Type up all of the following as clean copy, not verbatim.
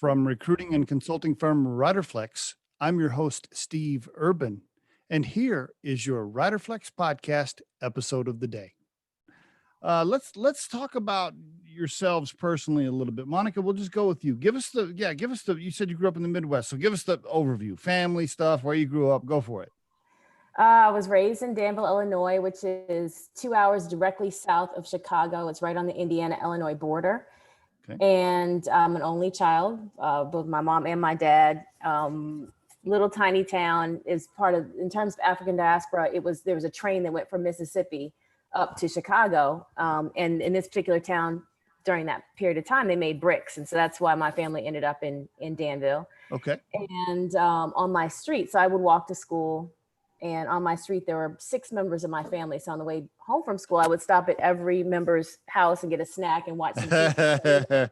From recruiting and consulting firm Riderflex, I'm your host, Steve Urban, and here is your Riderflex Podcast episode of the day. Let's talk about yourselves personally a little bit. Monica, we'll just go with you. Give us the, you said you grew up in the Midwest, so give us the overview, family stuff, where you grew up, go for it. I was raised in Danville, Illinois, which is 2 hours directly south of Chicago. It's right on the Indiana-Illinois border. Okay. And I'm an only child, both my mom and my dad. Little tiny town is part of, in terms of African diaspora, there was a train that went from Mississippi up to Chicago. And in this particular town, during that period of time, they made bricks. And so that's why my family ended up in Danville. Okay. And on my street, so I would walk to school. And on my street, there were 6 members of my family. So on the way home from school, I would stop at every member's house and get a snack and watch some TV.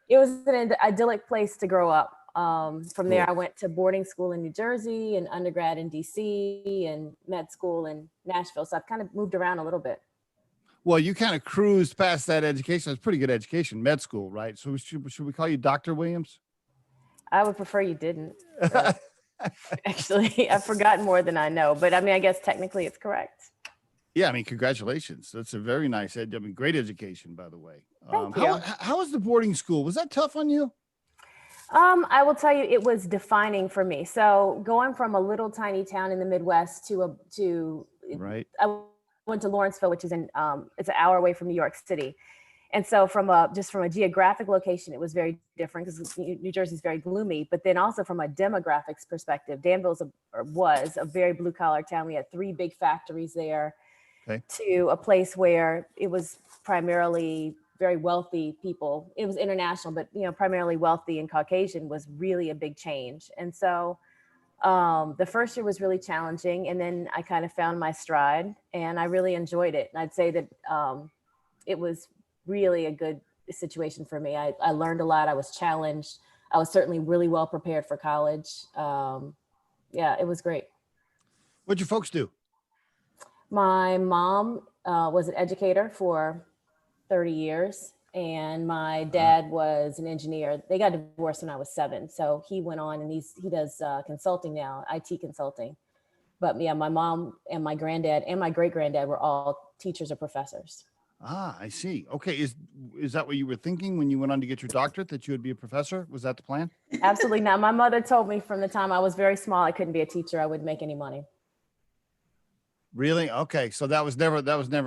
It was an idyllic place to grow up. From there, I went to boarding school in New Jersey and undergrad in DC and med school in Nashville. So I've kind of moved around a little bit. Well, you kind of cruised past that education. It's pretty good education, med school, right? So should we call you Dr. Williams? I would prefer you didn't. Actually, I've forgotten more than I know, but I mean, I guess technically it's correct. Yeah, I mean, congratulations. That's a very nice, great education, by the way. Thank you. How was the boarding school? Was that tough on you? I will tell you, it was defining for me. So going from a little tiny town in the Midwest right. I went to Lawrenceville, which is it's an hour away from New York City. And so from a geographic location, it was very different because New Jersey is very gloomy, but then also from a demographics perspective, Danville was a very blue collar town. We had 3 big factories there. Okay. To a place where it was primarily very wealthy people. It was international, but primarily wealthy and Caucasian was really a big change. And so the first year was really challenging. And then I kind of found my stride and I really enjoyed it. And I'd say that it was really a good situation for me. I learned a lot. I was challenged. I was certainly really well prepared for college. Yeah, it was great. What'd your folks do? My mom was an educator for 30 years and my dad was an engineer. They got divorced when I was 7. So he went on and he does consulting now, IT consulting. But yeah, my mom and my granddad and my great granddad were all teachers or professors. Ah, I see. Okay. Is that what you were thinking when you went on to get your doctorate, that you would be a professor? Was that the plan? Absolutely not. My mother told me from the time I was very small, I couldn't be a teacher. I wouldn't make any money. Really? Okay. So that was never,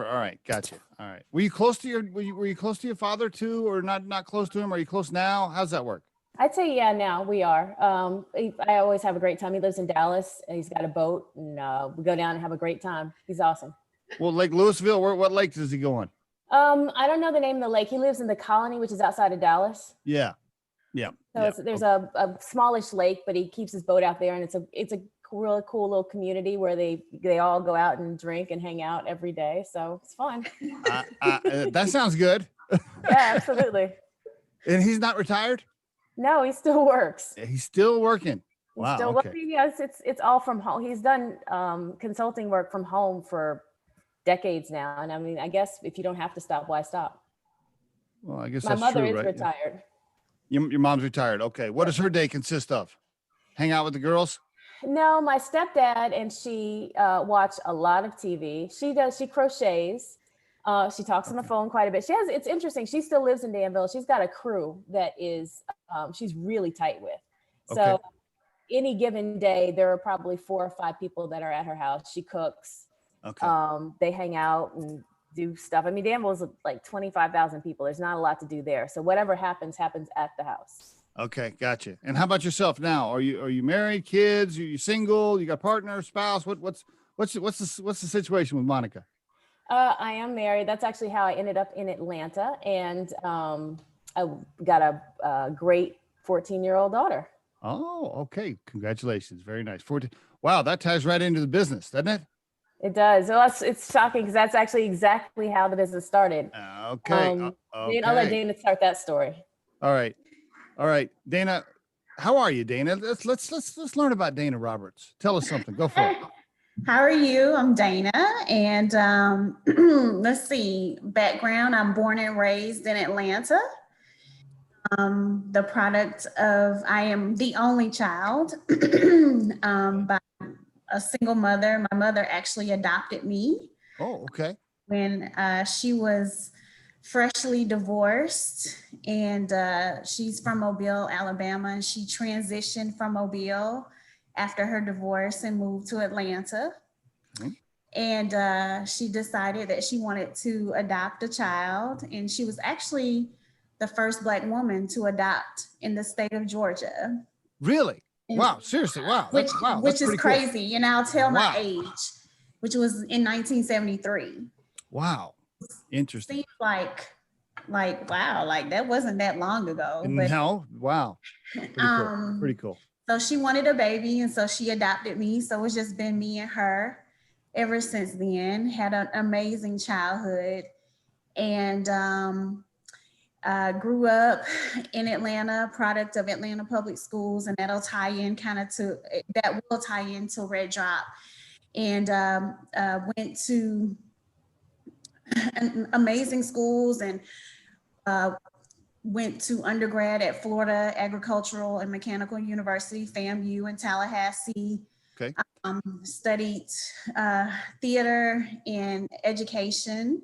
all right. Gotcha. All right. Were you close to were you close to your father too, or not close to him? Are you close now? How's that work? I'd say, yeah, now we are. I always have a great time. He lives in Dallas and he's got a boat and we go down and have a great time. He's awesome. Well, Lake Louisville, what lake does he go on? I don't know the name of the lake. He lives in the Colony, which is outside of Dallas. Yeah. Yeah. So there's a smallish lake, but he keeps his boat out there, and it's a really cool little community where they all go out and drink and hang out every day. So it's fun. That sounds good. Yeah, absolutely. And he's not retired? No, he still works. He's still working. Wow. He's still working. Yes, it's all from home. He's done consulting work from home for decades now. And I mean, I guess if you don't have to stop, why stop? Well, I guess my that's mother true, is right? retired. Your mom's retired. Okay. What does her day consist of? Hang out with the girls? No, my stepdad and she watch a lot of TV. She crochets. She talks on the phone quite a bit. It's interesting. She still lives in Danville. She's got a crew that is, she's really tight with. So any given day, there are probably 4 or 5 people that are at her house. She cooks. Okay. They hang out and do stuff. I mean, Danville's like 25,000 people. There's not a lot to do there. So whatever happens at the house. Okay. Gotcha. And how about yourself now? Are you married, kids? Are you single? You got partner, spouse? What's the situation with Monica? I am married. That's actually how I ended up in Atlanta. And I got a great 14-year-old daughter. Oh, okay. Congratulations. Very nice. 14. Wow. That ties right into the business, doesn't it? It does. Well, it's shocking because that's actually exactly how the business started. Okay. Okay. I'll let Dana start that story. All right. Dana, how are you, Dana? Let's learn about Dana Roberts. Tell us something. Go for it. How are you? I'm Dana. And let's see, background, I'm born and raised in Atlanta. the product of, I am the only child by a single mother. My mother actually adopted me Oh, okay. when she was freshly divorced, and she's from Mobile, Alabama, and she transitioned from Mobile after her divorce and moved to Atlanta. Okay. And she decided that she wanted to adopt a child, and she was actually the first Black woman to adopt in the state of Georgia. Really? And Wow. Seriously. Wow. which That's is pretty cool. crazy, and I'll tell Wow. my age, which was in 1973. Wow. Interesting. Seems like wow, like that wasn't that long ago. But No. Wow. Pretty cool. Pretty cool. so she wanted a baby, and so she adopted me. So it's just been me and her ever since then. Had an amazing childhood, and grew up in Atlanta, product of Atlanta Public Schools, and that will tie into RedDrop. And went to amazing schools, and went to undergrad at Florida Agricultural and Mechanical University, FAMU in Tallahassee. Okay. Studied theater and education,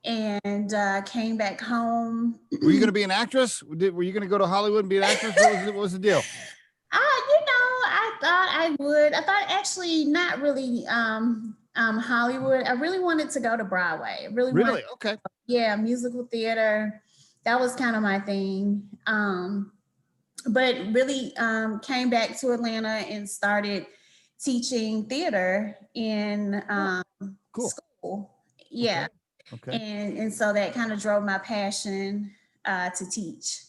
and came back home. Were you going to be an actress? Were you going to go to Hollywood and be an actress? What was the deal? I thought I would. I thought actually not really Hollywood. I really wanted to go to Broadway. Really? Okay. Yeah, musical theater. That was kind of my thing. But really came back to Atlanta and started teaching theater in Cool. school. Yeah. Okay. And so that kind of drove my passion to teach.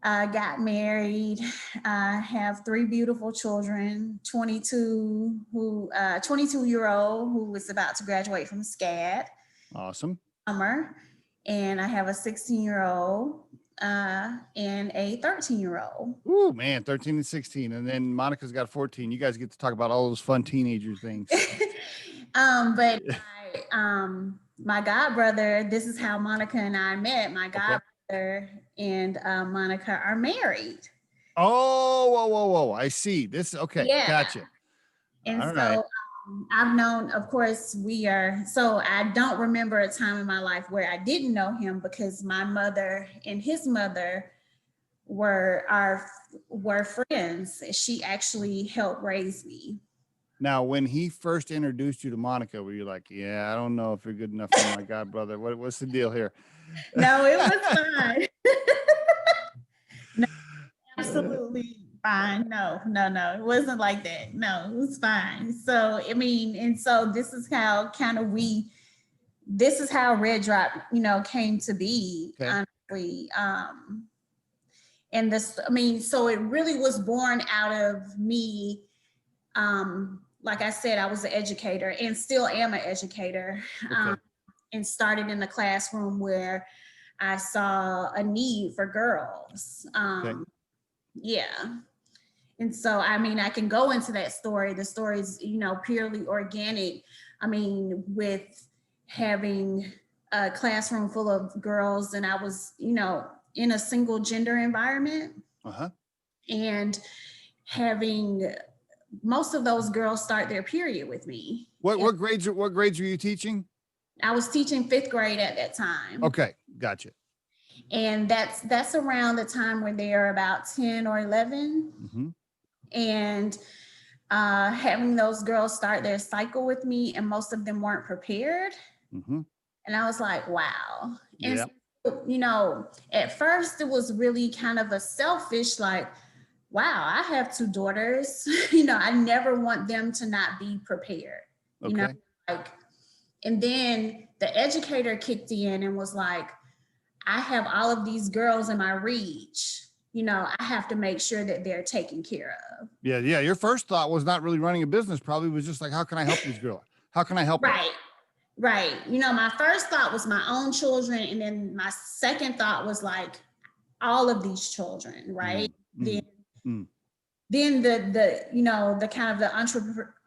Got married, have 3 beautiful children, 22-year-old who was about to graduate from SCAD. Awesome. Summer. And I have a 16-year-old and a 13-year-old. Ooh, man, 13 and 16. And then Monica's got 14. You guys get to talk about all those fun teenager things. But my godbrother, this is how Monica and I met. My godbrother and Monica are married. Oh, whoa. I see. This, okay, yeah. Gotcha. And all right. I've known, of course, so I don't remember a time in my life where I didn't know him, because my mother and his mother were friends. She actually helped raise me. Now, when he first introduced you to Monica, were you like, yeah, I don't know if you're good enough for my godbrother. What's the deal here? No, it was fine. No, absolutely fine. No, it wasn't like that. No, it was fine. So, I mean, and so this is how this is how RedDrop, came to be, honestly. And this, I mean, so it really was born out of me. Like I said, I was an educator and still am an educator, and started in the classroom where I saw a need for girls. Yeah. And so, I mean, I can go into that story. The story is, purely organic. I mean, with having a classroom full of girls, and I was, in a single gender environment, and having most of those girls start their period with me. What grades were you teaching? I was teaching 5th grade at that time. Okay, gotcha. And that's around the time when they are about 10 or 11. Mm-hmm. And having those girls start their cycle with me, and most of them weren't prepared. Mm-hmm. And I was like, wow. Yeah. And so, at first it was really kind of a selfish, like, wow, I have 2 daughters. I never want them to not be prepared. And then the educator kicked in and was like, I have all of these girls in my reach. I have to make sure that they're taken care of. Yeah. Your first thought was not really running a business. Probably was just like, how can I help these girls? How can I help them? Right. My first thought was my own children. And then my second thought was like all of these children, right? Mm-hmm. Then the kind of the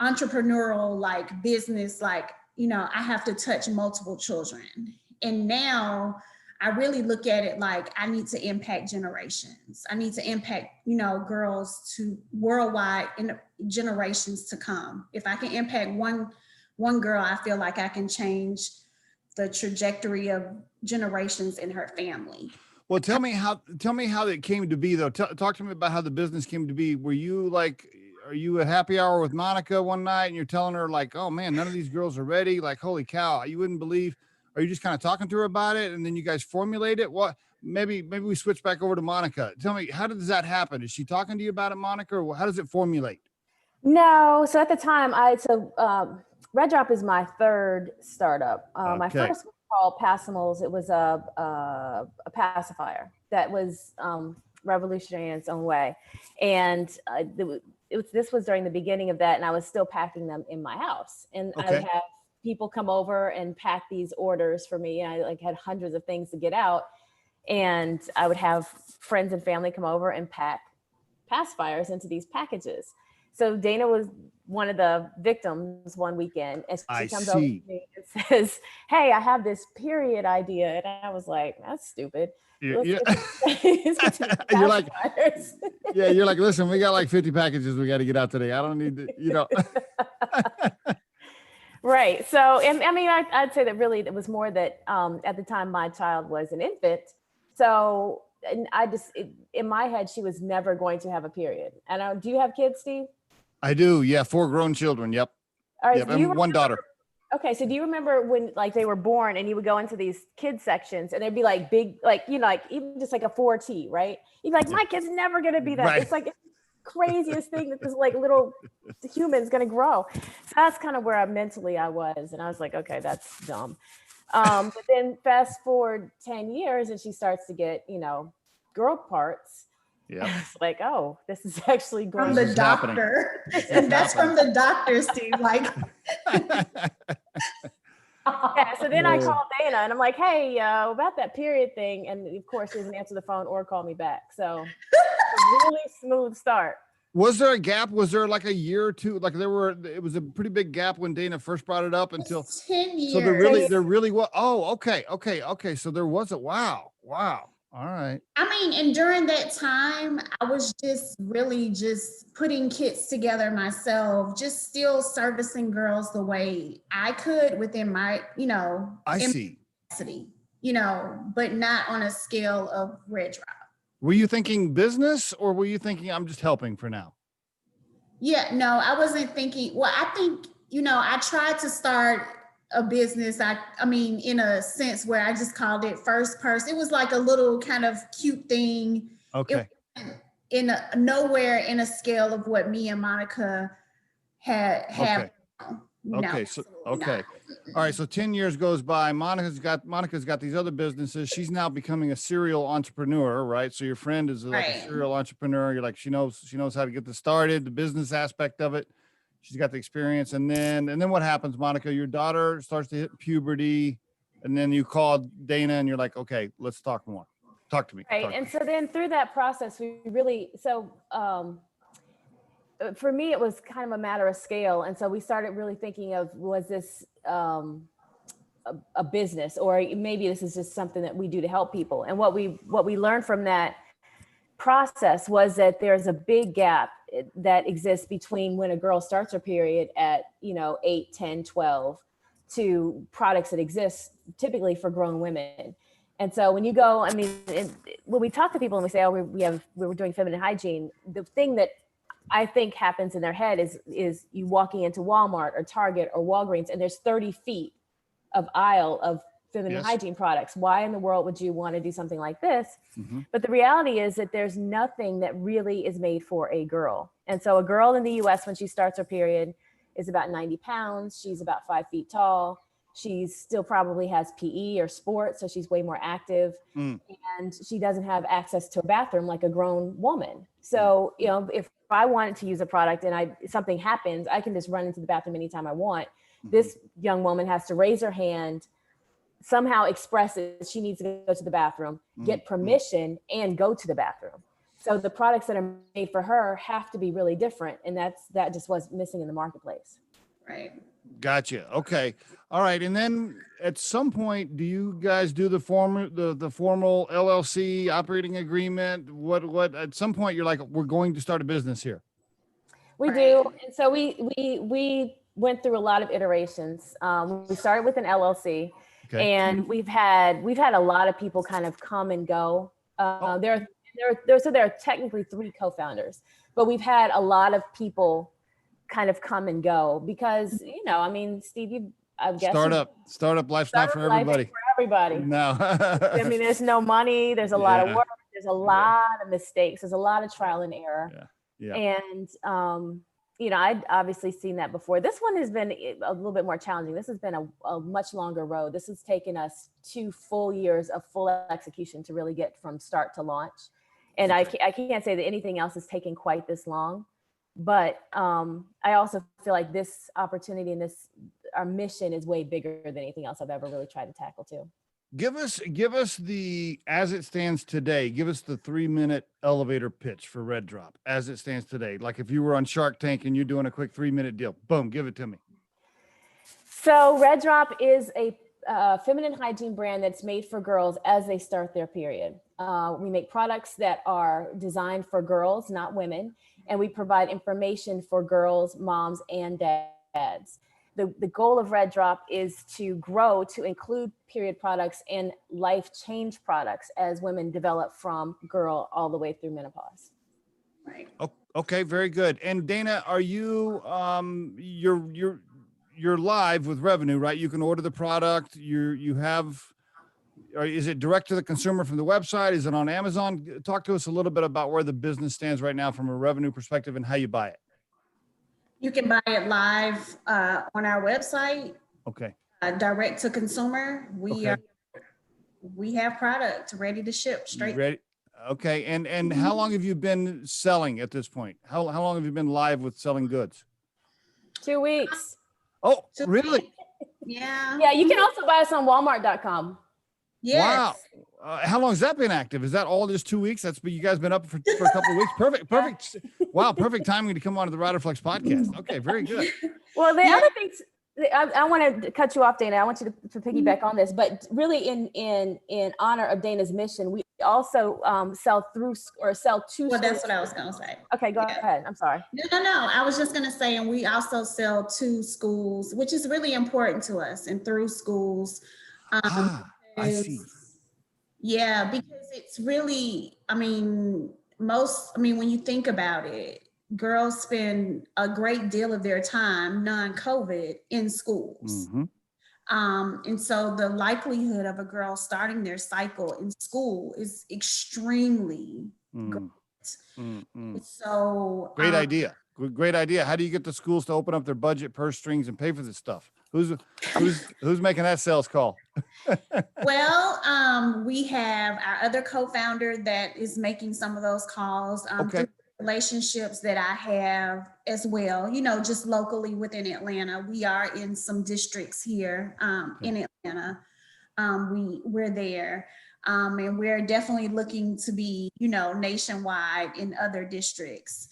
entrepreneurial like business, like, I have to touch multiple children. And now I really look at it like I need to impact generations. I need to impact, girls to worldwide in generations to come. If I can impact one girl, I feel like I can change the trajectory of generations in her family. Well, tell me how it came to be though. Talk to me about how the business came to be. Are you at happy hour with Monica one night and you're telling her like, oh man, none of these girls are ready. Like, holy cow, you wouldn't believe. Are you just kind of talking to her about it and then you guys formulate it? What, maybe we switch back over to Monica. Tell me, how does that happen? Is she talking to you about it, Monica, or how does it formulate? No. So at the time RedDrop is my third startup. My first was called Passimals. It was a pacifier that was revolutionary in its own way. And this was during the beginning of that. And I was still packing them in my house. And I would have people come over and pack these orders for me. And I had hundreds of things to get out. And I would have friends and family come over and pack pacifiers into these packages. So Dana was one of the victims one weekend, and she comes over to me and says, "Hey, I have this period idea," and I was like, "That's stupid." You're like, you're like, listen, we got like 50 packages we got to get out today. I don't need to, Right. So, and I mean, I'd say that really it was more that at the time my child was an infant, so and in my head she was never going to have a period. And do you have kids, Steve? I do. Yeah. 4 grown children. Yep. All right. Yep. And one daughter. Okay. So do you remember when like they were born and you would go into these kids sections and there'd be like big, like, like even just like a 4T, right? You'd be like, my kid's never going to be that. Right. It's like the craziest thing that this like little human's going to grow. So that's kind of where I was. And I was like, okay, that's dumb. But then fast forward 10 years and she starts to get, girl parts. Yeah, it's like, oh, this is actually going from the doctor. And that's from the doctor, Steve. Like, yeah. So then I called Dana and I'm like, hey, about that period thing. And of course, he doesn't answer the phone or call me back. So a really smooth start. Was there a gap? Was there like a year or two? Like it was a pretty big gap when Dana first brought it up until 10 years. So there really was. Oh, okay. So there was wow. All right. I mean, and during that time, I was just really just putting kits together myself, just still servicing girls the way I could within my, capacity, but not on a scale of RedDrop. Were you thinking business or were you thinking I'm just helping for now? Yeah, no, I wasn't thinking. Well, I think, I tried to start a business. I mean, in a sense where I just called it First Purse. It was like a little kind of cute thing. Okay. Nowhere in a scale of what me and Monica have. Okay. Okay. So, okay. All right. So 10 years goes by. Monica's got these other businesses. She's now becoming a serial entrepreneur, right? So your friend is like a serial entrepreneur. You're like, she knows how to get this started, the business aspect of it. She's got the experience. And then what happens, Monica? Your daughter starts to hit puberty and then you call Dana and you're like, okay, let's talk more. Talk to me. Right. And so then through that process, for me, it was kind of a matter of scale. And so we started really thinking of, was this a business, or maybe this is just something that we do to help people? And what we learned from that process was that there's a big gap that exists between when a girl starts her period at 8, 10, 12 to products that exist typically for grown women. And so when you go, when we talk to people and we say, oh, we were doing feminine hygiene, the thing that I think happens in their head is you walking into Walmart or Target or Walgreens and there's 30 feet of aisle of feminine hygiene products. Why in the world would you want to do something like this? Mm-hmm. But the reality is that there's nothing that really is made for a girl. And so a girl in the US, when she starts her period, is about 90 pounds. She's about 5 feet tall. She still probably has PE or sports, so she's way more active. And she doesn't have access to a bathroom like a grown woman. So, if I wanted to use a product and something happens, I can just run into the bathroom anytime I want. This young woman has to raise her hand, somehow express it. She needs to go to the bathroom, get permission, and go to the bathroom. So the products that are made for her have to be really different. And that just was missing in the marketplace. Right. Gotcha. Okay. All right. And then at some point, do you guys do the formal LLC operating agreement? What at some point you're like, we're going to start a business here. We Right. do. And so we went through a lot of iterations. We started with an LLC, Okay. and we've had a lot of people kind of come and go. There are technically 3 co-founders, but we've had a lot of people kind of come and go because, I mean, Steve, I guess Startup life's not for everybody. No. I mean, there's no money. There's a lot of work. There's a lot of mistakes. There's a lot of trial and error. Yeah. And, I'd obviously seen that before. This one has been a little bit more challenging. This has been a much longer road. This has taken us 2 full years of full execution to really get from start to launch. And I can't say that anything else has taken quite this long. But I also feel like this opportunity and our mission is way bigger than anything else I've ever really tried to tackle too. Give us the, as it stands today, give us the 3-minute elevator pitch for RedDrop as it stands today. Like if you were on Shark Tank and you're doing a quick 3-minute deal, boom, give it to me. So RedDrop is a feminine hygiene brand that's made for girls as they start their period. We make products that are designed for girls, not women, and we provide information for girls, moms, and dads. The goal of RedDrop is to grow to include period products and life change products as women develop from girl all the way through menopause. Right. Okay, very good. And Dana, are you you're live with revenue, right? You can order the product. You have, or is it direct to the consumer from the website? Is it on Amazon? Talk to us a little bit about where the business stands right now from a revenue perspective and how you buy it. You can buy it live on our website. Okay. Direct to consumer. We have product ready to ship straight. Ready? Okay. And how long have you been selling at this point? How long have you been live with selling goods? 2 weeks. Oh, really? Yeah. Yeah, you can also buy us on Walmart.com. Yes. Wow. How long has that been active? Is that all just 2 weeks? That's you guys been up for a couple of weeks. Perfect. Wow. Perfect timing to come on to the Riderflex podcast. Okay. Very good. Well, the other things, I want to cut you off, Dana. I want you to piggyback on this, but really in honor of Dana's mission, we also sell to Well, that's schools. what I was going to say. Okay, go ahead. I'm sorry. No. I was just going to say, and we also sell to schools, which is really important to us, and through schools. I see. Yeah, because it's really, when you think about it, girls spend a great deal of their time non-COVID in schools. Mm-hmm. And so the likelihood of a girl starting their cycle in school is extremely great. So Great idea. Great idea. How do you get the schools to open up their budget, purse strings, and pay for this stuff? Who's making that sales call? Well, we have our other co-founder that is making some of those calls. Okay. Relationships that I have as well, just locally within Atlanta. We are in some districts here in Atlanta. We're there. And we're definitely looking to be, nationwide in other districts.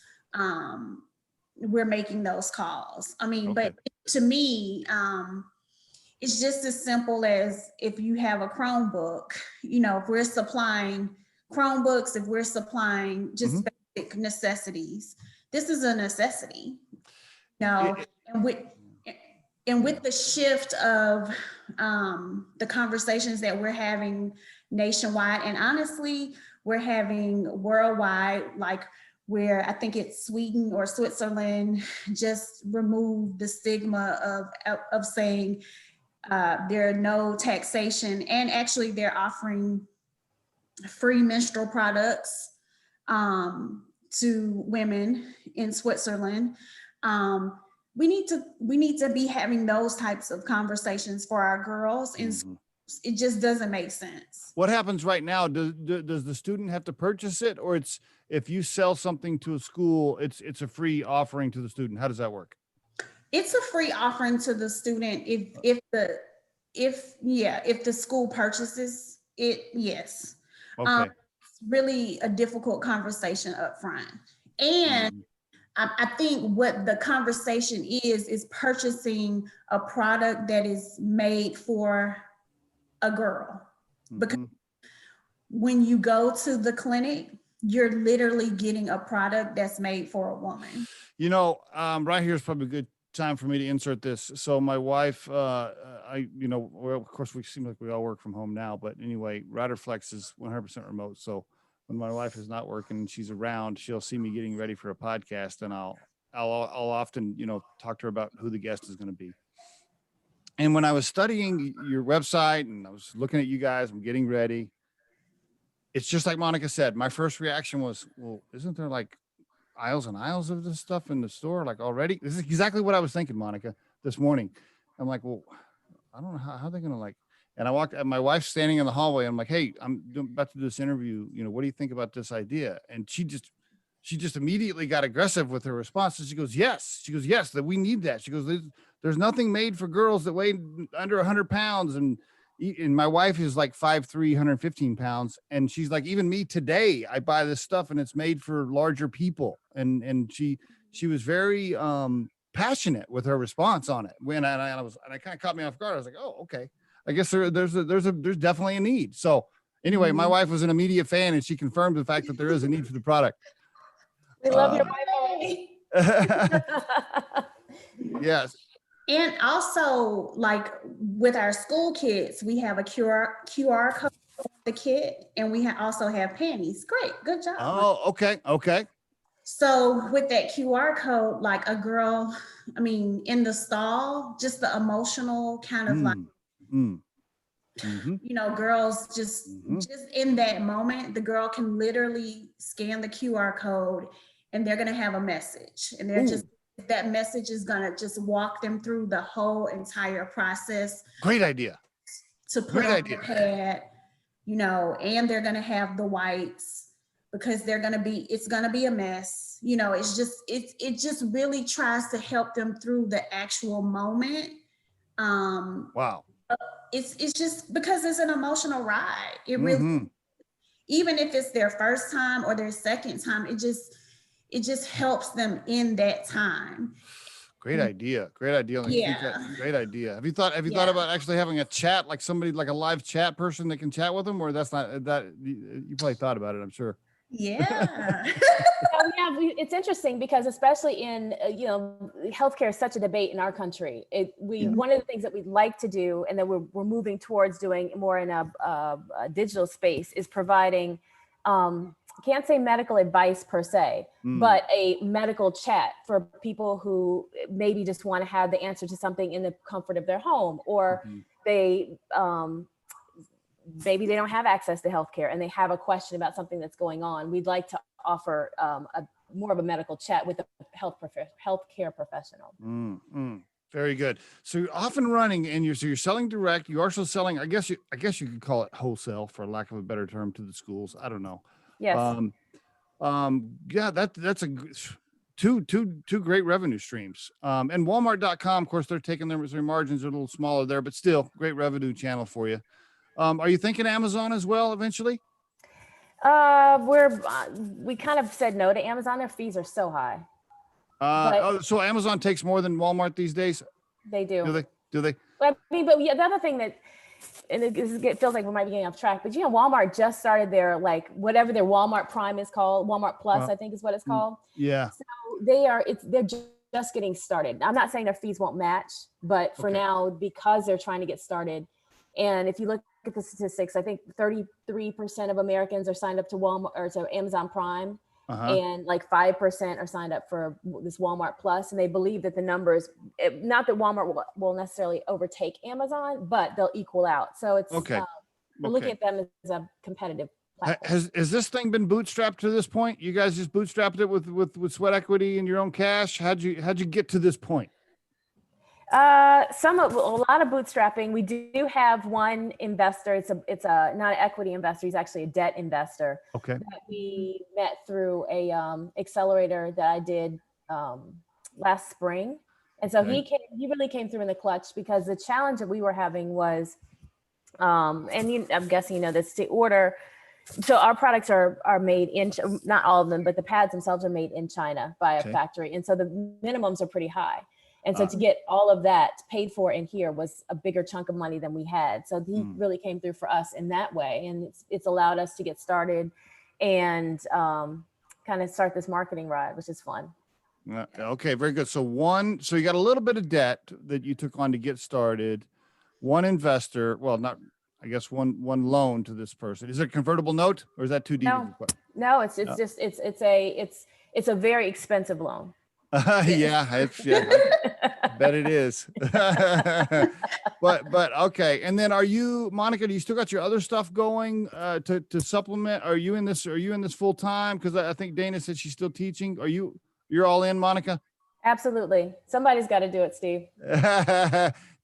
We're making those calls. But to me, it's just as simple as if you have a Chromebook, if we're supplying Chromebooks, if we're supplying just basic necessities, this is a necessity. And with the shift of the conversations that we're having nationwide, and honestly, we're having worldwide, like where I think it's Sweden or Switzerland just removed the stigma of saying there are no taxation, and actually they're offering free menstrual products to women in Switzerland. We need to be having those types of conversations for our girls in schools. It just doesn't make sense. What happens right now? Does the student have to purchase it, or it's if you sell something to a school, it's a free offering to the student? How does that work? It's a free offering to the student if the school purchases it. Yes. Okay. It's really a difficult conversation up front, and I think what the conversation is purchasing a product that is made for a girl. Because when you go to the clinic, you're literally getting a product that's made for a woman. You know, right here is probably a good time for me to insert this. So my wife, well, of course we seem like we all work from home now, but anyway, Riderflex is 100% remote. So when my wife is not working and she's around, she'll see me getting ready for a podcast, and I'll often, talk to her about who the guest is going to be. And when I was studying your website and I was looking at you guys, I'm getting ready. It's just like Monica said, my first reaction was, well, isn't there like aisles and aisles of this stuff in the store like already? This is exactly what I was thinking, Monica, this morning. I'm like, well, I don't know how they're going to like, and I walked, and my wife's standing in the hallway. I'm like, hey, I'm about to do this interview. What do you think about this idea? And she just immediately got aggressive with her response. And she goes, yes, that we need that. She goes, there's nothing made for girls that weigh under 100 pounds. And my wife is like 5'3", 115 pounds. And she's like, even me today, I buy this stuff and it's made for larger people. And she was very passionate with her response on it. When I kind of caught me off guard. I was like, oh, okay. I guess there's definitely a need. So anyway, my wife was an immediate fan, and she confirmed the fact that there is a need for the product. We love your wife already. Yes. And also, like with our school kids, we have a QR code for the kit, and we also have panties. Great, good job. Oh, okay. So with that QR code, like a girl, in the stall, just the emotional kind of like, girls just in that moment, the girl can literally scan the QR code and they're going to have a message, and that message is going to just walk them through the whole entire process. Great idea. To put on the pad, and they're going to have the wipes, because it's going to be a mess. It just really tries to help them through the actual moment. Wow. It's just because it's an emotional ride. It really, even if it's their first time or their second time, it just helps them in that time. Great idea. Yeah. Great idea. Have you thought about actually having a chat, like somebody, like a live chat person that can chat with them, or that's not that you probably thought about it, I'm sure. Yeah. It's interesting because especially in, healthcare is such a debate in our country. One of the things that we'd like to do, and that we're moving towards doing more in a digital space, is providing, can't say medical advice per se, but a medical chat for people who maybe just want to have the answer to something in the comfort of their home, or they, maybe they don't have access to healthcare and they have a question about something that's going on. We'd like to offer more of a medical chat with a healthcare professional. Very good. So you're off and running, and you're selling direct. You're also selling, I guess you could call it wholesale, for lack of a better term, to the schools. I don't know. Yes. That's two great revenue streams. And Walmart.com, of course, they're taking their margins are a little smaller there, but still great revenue channel for you. Are you thinking Amazon as well eventually? We kind of said no to Amazon. Their fees are so high. So Amazon takes more than Walmart these days? They do. Do they? But the other thing that, and it feels like we might be getting off track, but Walmart just started their, like, whatever their Walmart Prime is called, Walmart Plus, I think is what it's called. Yeah. So they're just getting started. I'm not saying their fees won't match, but for now, because they're trying to get started. And if you look at the statistics, I think 33% of Americans are signed up to Walmart or to Amazon Prime, and like 5% are signed up for this Walmart Plus. And they believe that the numbers, not that Walmart will necessarily overtake Amazon, but they'll equal out. So it's we're looking at them as a competitive platform. Has this thing been bootstrapped to this point? You guys just bootstrapped it with sweat equity and your own cash? How'd you get to this point? A lot of bootstrapping. We do have one investor. It's a not an equity investor. He's actually a debt investor. Okay. That we met through a accelerator that I did last spring, and so he really came through in the clutch, because the challenge that we were having was, I'm guessing this, to order So our products are made in, not all of them, but the pads themselves are made in China by a factory. And so the minimums are pretty high. And so to get all of that paid for in here was a bigger chunk of money than we had. So he really came through for us in that way. And it's allowed us to get started and kind of start this marketing ride, which is fun. Okay, very good. So you got a little bit of debt that you took on to get started. One investor, well, not, I guess one loan to this person. Is it a convertible note or is that too deep? No, it's a very expensive loan. Yeah, I bet it is. but okay. And then Monica, do you still got your other stuff going to supplement? Are you in this full time? Because I think Dana said she's still teaching. You're all in, Monica? Absolutely. Somebody's got to do it, Steve.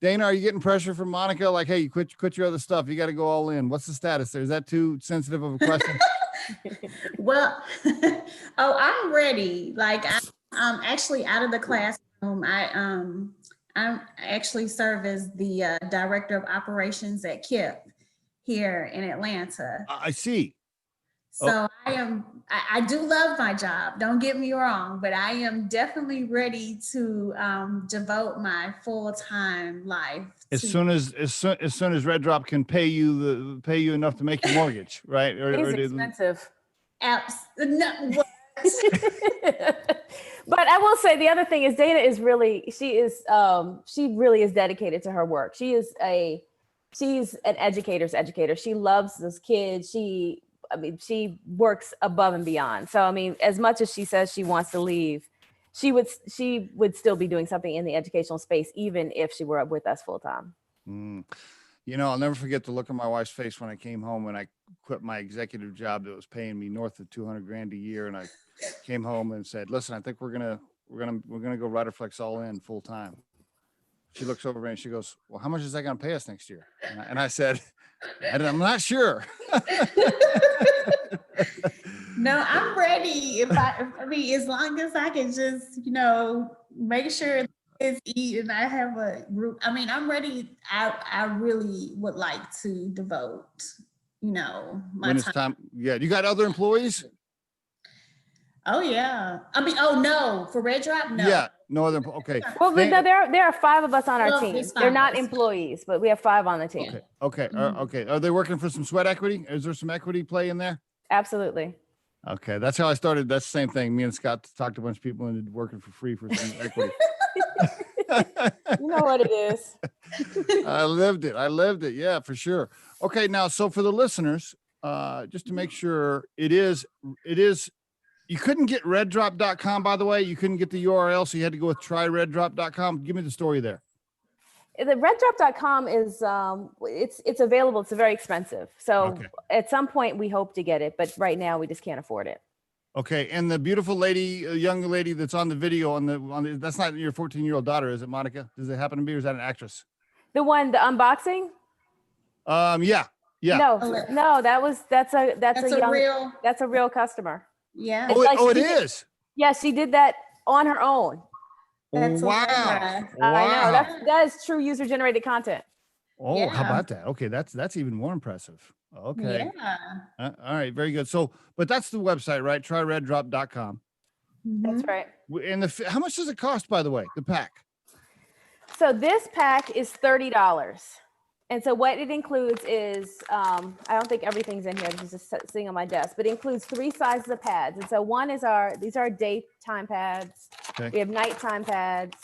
Dana, are you getting pressure from Monica? Like, hey, you quit your other stuff. You got to go all in. What's the status there? Is that too sensitive of a question? Well, I'm ready. Like I'm actually out of the classroom. I actually serve as the director of operations at KIP here in Atlanta. I see. So I do love my job. Don't get me wrong, but I am definitely ready to devote my full-time life. As soon as RedDrop can pay you enough to make your mortgage, right? It's expensive. No. But I will say the other thing is Dana is really, she really is dedicated to her work. She's an educator's educator. She loves those kids. She works above and beyond. So, as much as she says she wants to leave, she would still be doing something in the educational space, even if she were with us full time. I'll never forget the look on my wife's face when I came home when I quit my executive job that was paying me north of $200,000 a year. And I came home and said, listen, I think we're going to go Riderflex all in full time. She looks over at me and she goes, well, how much is that going to pay us next year? And I said, I'm not sure. No, I'm ready. As long as I can just, make sure kids eat and I have a group. I'm ready. I really would like to devote, my when it's time. Yeah. You got other employees? Oh yeah. No, for RedDrop, no. Yeah. No other. Okay. Well, no, there are 5 of us on our team. They're not employees, but we have 5 on the team. Okay. Okay. Are they working for some sweat equity? Is there some equity play in there? Absolutely. Okay. That's how I started. That's the same thing. Me and Scott talked to a bunch of people and working for free for some equity. You know what it is. I lived it. Yeah, for sure. Okay. Now, so for the listeners, just to make sure it is, you couldn't get RedDrop.com, by the way. You couldn't get the URL, so you had to go with tryRedDrop.com. Give me the story there. The RedDrop.com is it's available. It's very expensive. So At some point we hope to get it, but right now we just can't afford it. Okay. And the beautiful lady, young lady that's on the video on the that's not your 14-year-old daughter, is it, Monica? Does it happen to be, or is that an actress? The unboxing? Yeah. No, that's a real customer. Yeah. It is. Yeah, she did that on her own. That's wow. I know. That is true user-generated content. Oh, Yeah. How about that? Okay, that's even more impressive. Okay. Yeah. All right, very good. So, but that's the website, right? TryRedDrop.com. That's right. And how much does it cost, by the way, the pack? So this pack is $30. And so what it includes is, I don't think everything's in here. This is just sitting on my desk, but it includes 3 sizes of pads. And so one is these are daytime pads. Okay. We have nighttime pads.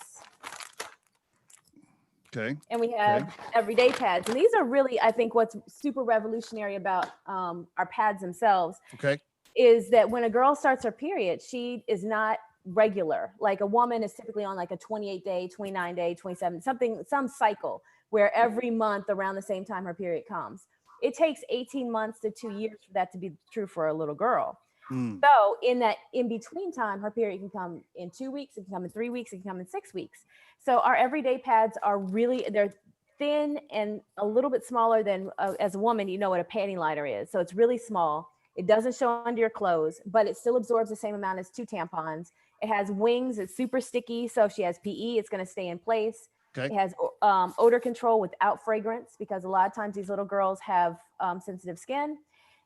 Okay. And we have everyday pads. And these are really, I think, what's super revolutionary about our pads themselves. Okay. Is that when a girl starts her period, she is not regular. Like a woman is typically on like a 28-day, 29-day, 27, some cycle where every month around the same time her period comes. It takes 18 months to 2 years for that to be true for a little girl. So in that in-between time, her period can come in 2 weeks, it can come in 3 weeks, it can come in 6 weeks. So our everyday pads are they're thin and a little bit smaller than, as a woman, you know what a panty liner is. So it's really small. It doesn't show under your clothes, but it still absorbs the same amount as 2 tampons. It has wings, it's super sticky. So if she has PE, it's gonna stay in place. Okay. It has odor control without fragrance, because a lot of times these little girls have sensitive skin.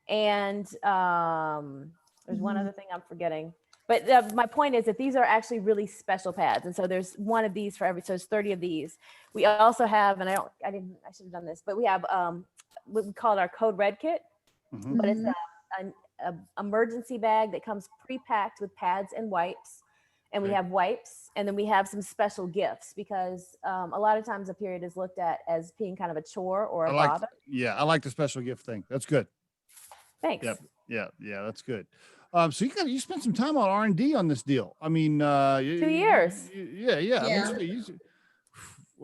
And there's one other thing I'm forgetting. But my point is that these are actually really special pads. And so there's one of these for every, so there's 30 of these. We also have, and I should have done this, but we have what we call it our Code Red kit. Mhm. But it's a emergency bag that comes pre-packed with pads and wipes. And we Okay. have wipes, and then we have some special gifts because a lot of times a period is looked at as being kind of a chore or a bother. I like the special gift thing. That's good. Thanks. Yeah, that's good. So you spent some time on R&D on this deal. I mean, 2 years. Yeah. I mean,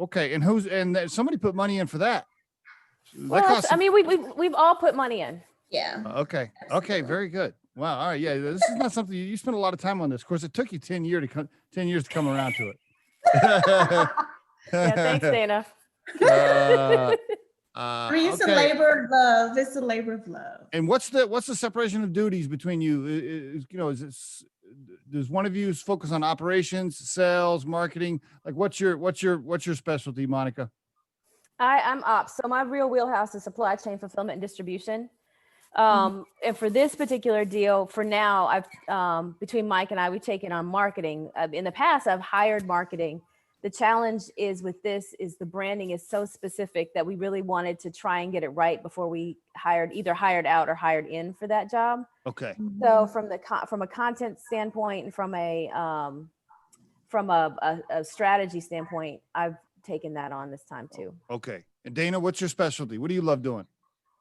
okay, and somebody put money in for that. Well, we've all put money in. Yeah. Okay, very good. Wow, all right, yeah, this is not something you spent a lot of time on this. Of course, it took you 10 years to come around to it. Yeah, thanks, Dana. I mean, it's a labor of love. It's a labor of love. And what's the separation of duties between you? Does one of you focus on operations, sales, marketing? Like, what's your specialty, Monica? I'm ops. So my real wheelhouse is supply chain fulfillment and distribution. And for this particular deal, for now, I've between Mike and I, we've taken on marketing. In the past, I've hired marketing. The challenge is with this is the branding is so specific that we really wanted to try and get it right before we either hired out or hired in for that job. Okay. So from a content standpoint and from a strategy standpoint, I've taken that on this time too. Okay. And Dana, what's your specialty? What do you love doing?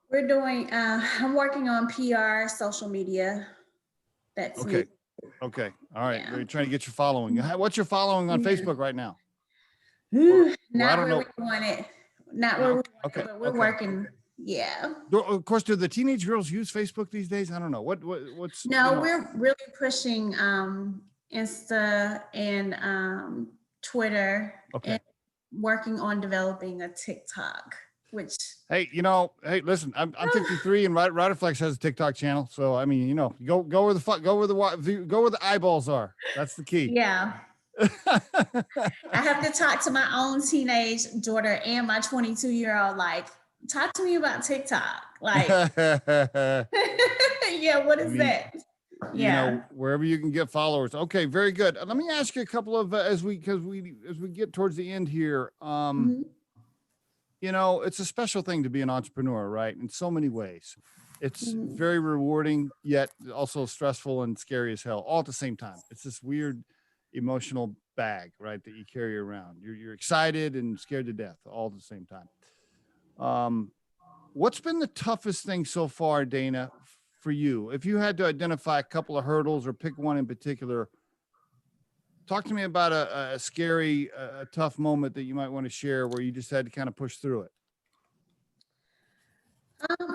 We're doing, I'm working on PR, social media. That's okay. me. Okay. All right. Yeah. We're trying to get your following. What's your following on Facebook right now? Not where we want it. Not where we want it, but we're working. Yeah. Of course, do the teenage girls use Facebook these days? I don't know. What's No, we're really pushing Insta and Twitter and working on developing a TikTok, which hey, listen, I'm 53 and Riderflex has a TikTok channel. So I mean, go where the eyeballs are. That's the key. Yeah. I have to talk to my own teenage daughter and my 22-year-old, like, talk to me about TikTok. Like, yeah, what is that? Yeah. Wherever you can get followers. Okay, very good. Let me ask you a couple of as we get towards the end here. It's a special thing to be an entrepreneur, right? In so many ways. It's very rewarding, yet also stressful and scary as hell, all at the same time. It's this weird emotional bag, right, that you carry around. You're excited and scared to death all at the same time. What's been the toughest thing so far, Dana, for you? If you had to identify a couple of hurdles or pick one in particular, talk to me about a scary, tough moment that you might want to share where you just had to kind of push through it.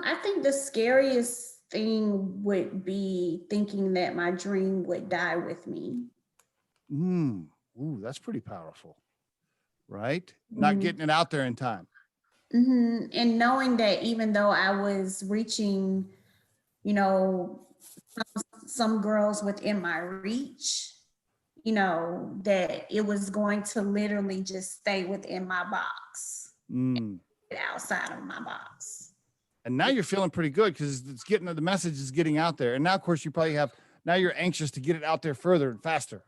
I think the scariest thing would be thinking that my dream would die with me. Ooh, that's pretty powerful, right? Not getting it out there in time. And knowing that even though I was reaching, some girls within my reach, that it was going to literally just stay within my box, outside of my box. And now you're feeling pretty good because the message is getting out there. And now, of course, now you're anxious to get it out there further and faster.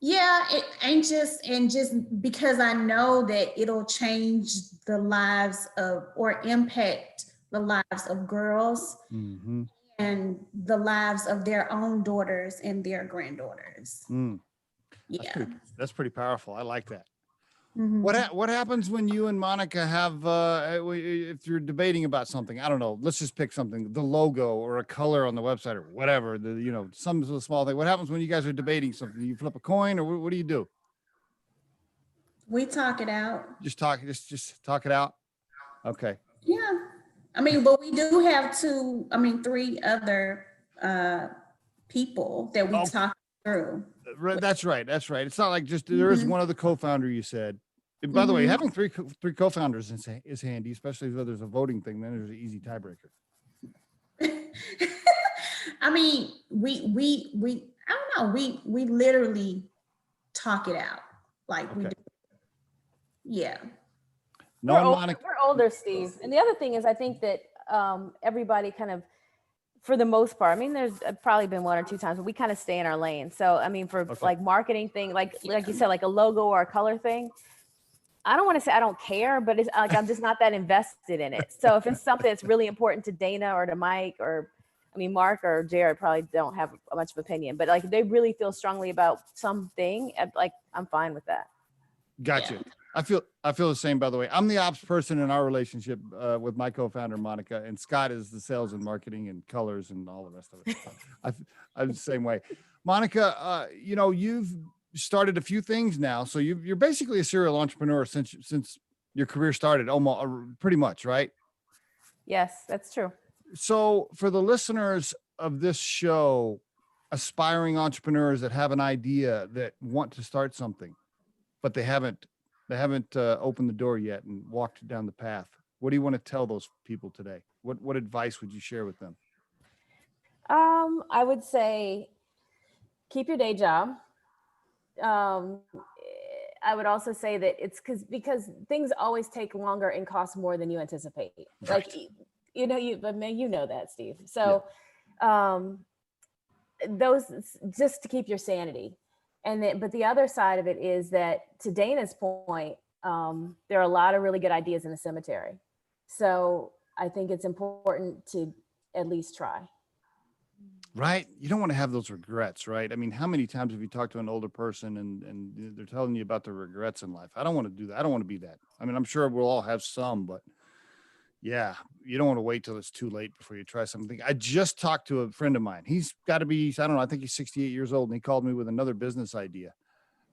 Yeah, anxious, and just because I know that it'll change the lives or impact the lives of girls and the lives of their own daughters and their granddaughters. Yeah, that's pretty powerful. I like that. What happens when you and Monica have if you're debating about something? I don't know. Let's just pick something, the logo or a color on the website or whatever. Some small thing. What happens when you guys are debating something? You flip a coin, or what do you do? We talk it out. Just talk it out. Okay. Yeah, I mean, but we do have 3 other people that we talk through. That's right. It's not like just there is one other co-founder, you said. And by the way, having three co-founders is handy, especially if there's a voting thing. Then there's an easy tiebreaker. I mean, we I don't know. We literally talk it out, like we do. Yeah. No, we're older, Steve. And the other thing is, I think that everybody kind of For the most part. I mean, there's probably been one or two times, but we kind of stay in our lane. So, I mean, for like marketing thing, like you said, like a logo or a color thing, I don't want to say I don't care, but it's like I'm just not that invested in it. So if it's something that's really important to Dana or to Mike or, I mean, Mark or Jared probably don't have much of opinion, but like if they really feel strongly about something, like I'm fine with that. Gotcha. Yeah. I feel the same, by the way. I'm the ops person in our relationship with my co-founder, Monica, and Scott is the sales and marketing and colors and all the rest of it. I'm the same way. Monica, you know, you've started a few things now. So you're basically a serial entrepreneur since your career started, almost pretty much, right? Yes, that's true. So for the listeners of this show, aspiring entrepreneurs that have an idea that want to start something, but they haven't opened the door yet and walked down the path. What do you want to tell those people today? What advice would you share with them? I would say keep your day job. I would also say that it's because things always take longer and cost more than you anticipate. Right. Like, you know that, Steve. So, those just to keep your sanity. And then, but the other side of it is that to Dana's point, there are a lot of really good ideas in the cemetery. So I think it's important to at least try. Right. You don't want to have those regrets, right? I mean, how many times have you talked to an older person and they're telling you about their regrets in life? I don't want to do that. I don't want to be that. I mean, I'm sure we'll all have some, but yeah, you don't want to wait till it's too late before you try something. I just talked to a friend of mine. He's got to be, I don't know, I think he's 68 years old, and he called me with another business idea.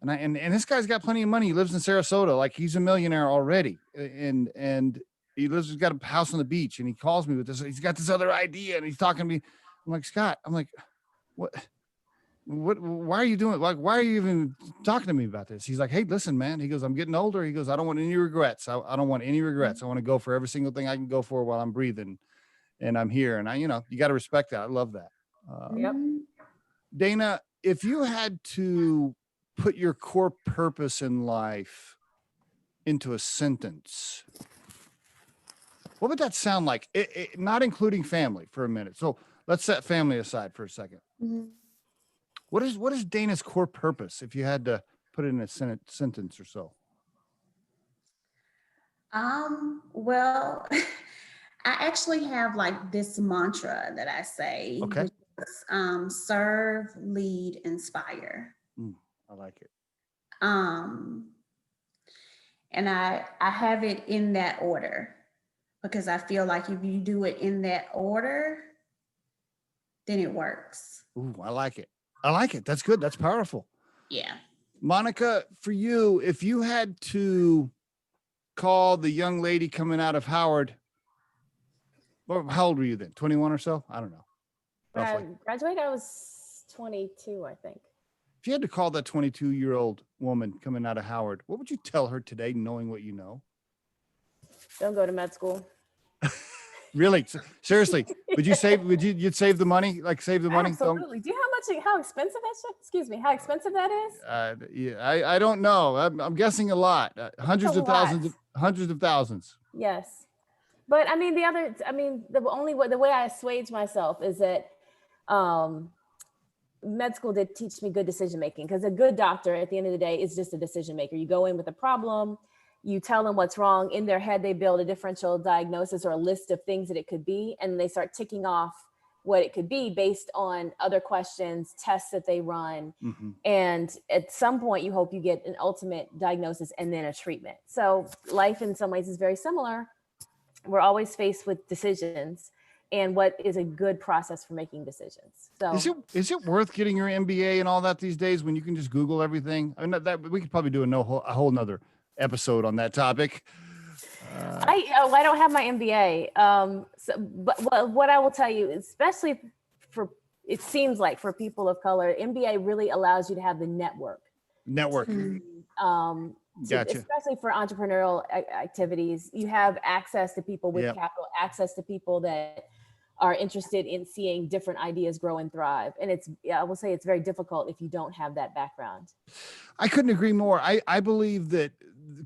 And this guy's got plenty of money. He lives in Sarasota. Like, he's a millionaire already. And he's got a house on the beach, and he calls me with this. He's got this other idea, and he's talking to me. I'm like, Scott, what, why are you doing? Like, why are you even talking to me about this? He's like, hey, listen, man. He goes, I'm getting older. He goes, I don't want any regrets. I don't want any regrets. I want to go for every single thing I can go for while I'm breathing and I'm here. And you got to respect that. I love that. Yep. Dana, if you had to put your core purpose in life into a sentence, what would that sound like? Not including family for a minute. So let's set family aside for a second. Mm-hmm. What is Dana's core purpose if you had to put it in a sentence or so? Well, I actually have like this mantra that I say, Okay. which is, serve, lead, inspire. I like it. And I have it in that order because I feel like if you do it in that order, then it works. Ooh, I like it. I like it. That's good. That's powerful. Yeah. Monica, for you, if you had to call the young lady coming out of Howard, well, how old were you then? 21 or so? I don't know. When I graduated, I was 22, I think. If you had to call that 22-year-old woman coming out of Howard, what would you tell her today, knowing what you know? Don't go to med school. Really? Seriously? You'd save the money? Like, save the money? Absolutely. Do you know how expensive that shit? Excuse me, how expensive that is? Yeah, I don't know. I'm guessing a lot. Hundreds of thousands. Yes. But I mean, the way I assuage myself is that med school did teach me good decision making, because a good doctor at the end of the day is just a decision maker. You go in with a problem, you tell them what's wrong. In their head, they build a differential diagnosis or a list of things that it could be, and they start ticking off what it could be based on other questions, tests that they run. Mm-hmm. And at some point, you hope you get an ultimate diagnosis and then a treatment. So life in some ways is very similar. We're always faced with decisions, and what is a good process for making decisions. So is it worth getting your MBA and all that these days when you can just Google everything? I mean, that we could probably do a whole nother episode on that topic. I don't have my MBA. But what I will tell you, especially it seems like for people of color, MBA really allows you to have the network. Gotcha. Especially for entrepreneurial activities, you have access to people with capital, access to people that are interested in seeing different ideas grow and thrive. And I will say it's very difficult if you don't have that background. I couldn't agree more. I believe that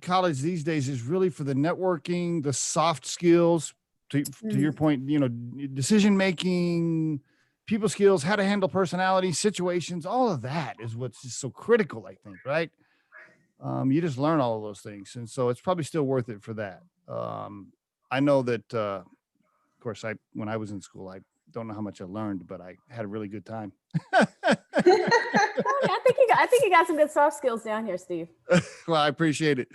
college these days is really for the networking, the soft skills, to your point, decision making, people skills, how to handle personality, situations, all of that is what's just so critical, I think, right? You just learn all of those things. And so it's probably still worth it for that. I know that, of course, when I was in school, I don't know how much I learned, but I had a really good time. I think you got some good soft skills down here, Steve. Well, I appreciate it.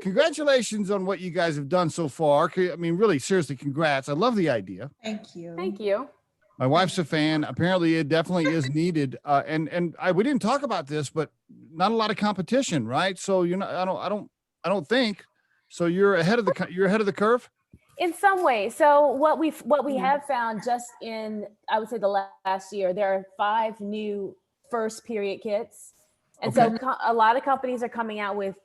Congratulations on what you guys have done so far. I mean, really, seriously, congrats. I love the idea. Thank you. Thank you. My wife's a fan. Apparently, it definitely is needed. We didn't talk about this, but not a lot of competition, right? So I don't think so. You're ahead of the curve. In some ways. So what we have found just in, I would say, the last year, there are 5 new first period kits, and so a lot of companies are coming out with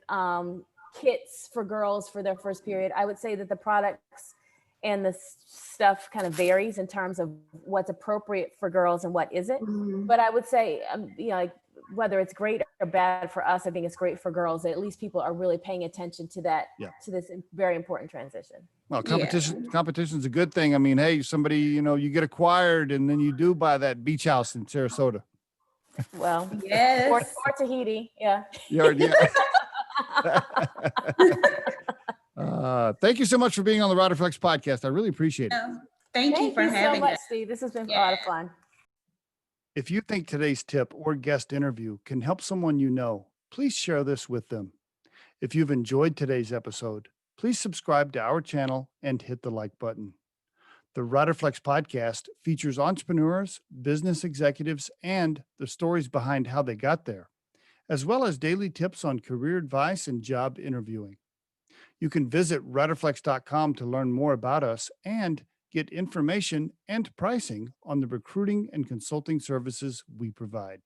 kits for girls for their first period. I would say that the products and the stuff kind of varies in terms of what's appropriate for girls and what isn't. Mhm. But I would say, like, whether it's great or bad for us, I think it's great for girls. At least people are really paying attention to that, to this very important transition. Well, competition's a good thing. I mean, hey, somebody, you get acquired and then you do buy that beach house in Sarasota. Well, Yes. or Tahiti. Yeah. Thank you so much for being on the Riderflex podcast. I really appreciate it. Thank you for having so much, us. Steve. This has been a lot of fun. If you think today's tip or guest interview can help someone you know, please share this with them. If you've enjoyed today's episode, please subscribe to our channel and hit the like button. The Riderflex podcast features entrepreneurs, business executives, and the stories behind how they got there, as well as daily tips on career advice and job interviewing. You can visit riderflex.com to learn more about us and get information and pricing on the recruiting and consulting services we provide.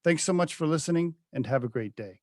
Thanks so much for listening and have a great day.